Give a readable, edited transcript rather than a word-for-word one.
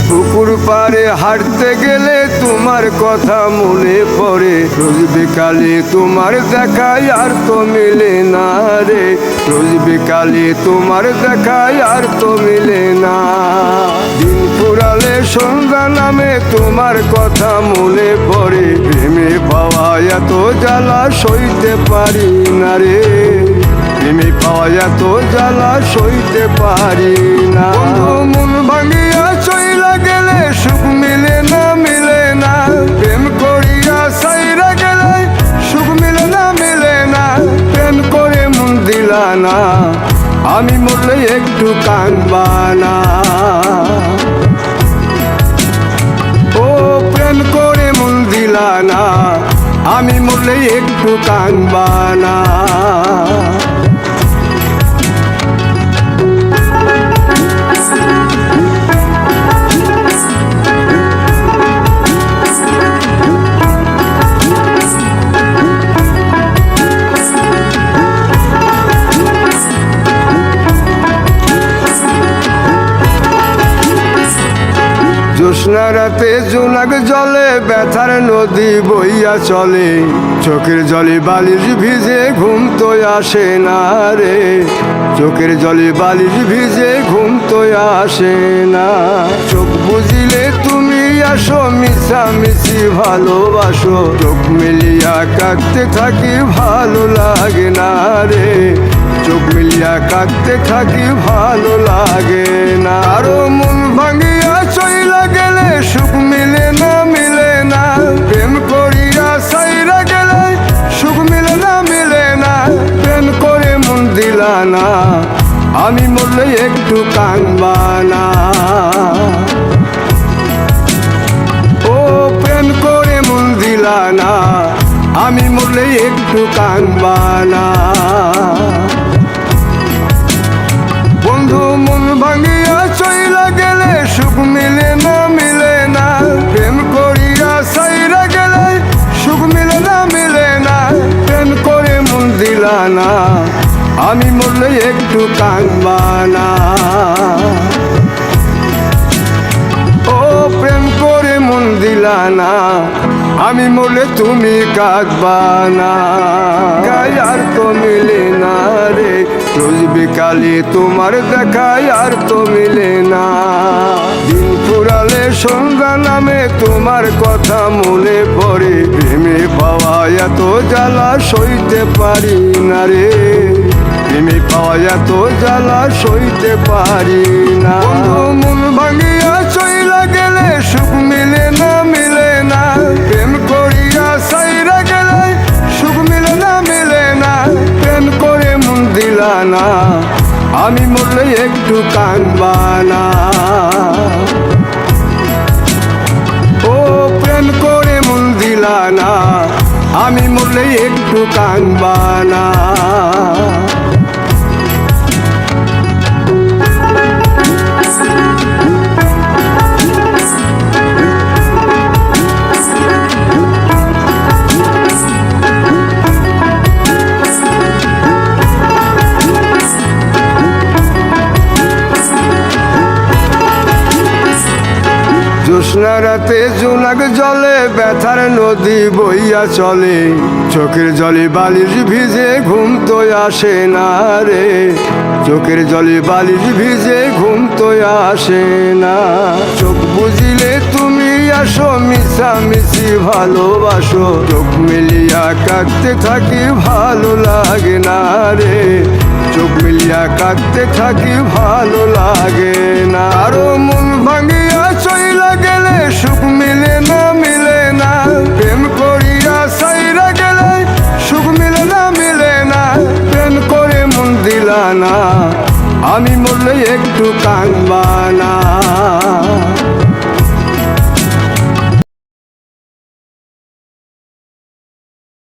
পুকুর পাড়ে হাঁটতে গেলে তোমার কথা মনে পড়ে, রোজ বিকালে তোমার দেখায় আর তো মিলে না রে, রোজ বিকালে তোমার দেখায় আর তো মিলে না। দিন ফুরালে সন্ধ্যা নামে তোমার কথা মনে পড়ে, প্রেমে পাওয়া এত জ্বালা সইতে পারি না রে, প্রেমে পাওয়া এত জ্বালা সইতে পারি না। মন ভাঙিয়া চইলা গেলে সুখ মিলে না, মিলে না, প্রেম করিয়া সাইরা গেলে সুখ মিলে না, মিলে না, প্রেম করে মন দিলা না, আমি মরলে একটু কাঁদবা না। ও প্রেম করে মন দিলা না, আমি মরলে একটু কাঁদবা না। জ্যোৎস্না রাতে জোনাক জলে ব্যথার নদী বইয়া চলে, চোখের জলে বালিশ ভিজে ঘুম তো আসে না রে, চোখের জলে বালিশ ভিজে ঘুম তো আসে না। চোখ বুঝিলে তুমি আসো, মিশামিশি ভালোবাসো, চোখ মিলিয়া কাঁদতে থাকি ভালো লাগে না রে, চোখ মিলিয়া কাঁদতে থাকি ভালো লাগে না। আরো মন ভাঙিয়া চইলা গেলে সুখ মিলে না, মিলে না, প্রেম করিয়া সাইরা গেলে সুখ মিলে না, মিলে না, প্রেম করে মন দিলা না, আমি মরলে একটু কাঁদবা না। ও প্রেম করে মন দিলা না, আমি মরলে একটু কাঁদবা না। বন্ধু মন ভাঙিয়া চইলা গেলে সুখ মিলে না, মিলে না, প্রেম করিয়া সাইরা গেলে সুখ মিলে না, মিলে না, প্রেম করে মন দিলা না, আমি মরলে একটু কাঁদবা না। ও প্রেম করে মন দিলা না, আমি মরলে তুমি কাঁদবা না। গায় আর তো মিলে না রে, রোজ বিকালে তোমার দেখায় আর তো মিলে না। দিন ফুরালে সন্ধ্যা নামে তোমার কথা মনে পড়ে, প্রেমে পাওয়া এত জ্বালা সইতে পারি না রে, প্রেমে পাওয়া এত জ্বালা সইতে পারি না। মন ভাঙিয়া চইলা গেলে সুখ মিলে না, মিলে না, প্রেম করিয়া সাইরা গেলে সুখ মিলে না, মিলে না, প্রেম করে মন দিলা না, আমি মরলে একটু কাঁদবা না। ও প্রেম করে মন দিলা না, আমি মরলে একটু কাঁদবা না। জ্যোৎস্না রাতে জোনাক জলে ব্যথার নদী বইয়া চলে, চোখের জলে বালিশ ভিজে ঘুম তো আসে না রে, চোখের জলে বালিশ ভিজে ঘুম তো আসে না। চোখ বুঝিলে তুমি আসো, মিশামিশি ভালোবাসো, চোখ মিলিয়া কাঁদতে থাকি ভালো লাগে না রে, চোখ মিলিয়া কাঁদতে থাকি ভালো লাগে না। আরো মন ভাঙিয়া চইলা গেলে সুখ মিলে না, মিলে না, প্রেম করিয়া সাইরা গেলে সুখ মিলে না, মিলে না, প্রেম করে মন দিলা না, আমি মরলে একটু কাঁদবা না।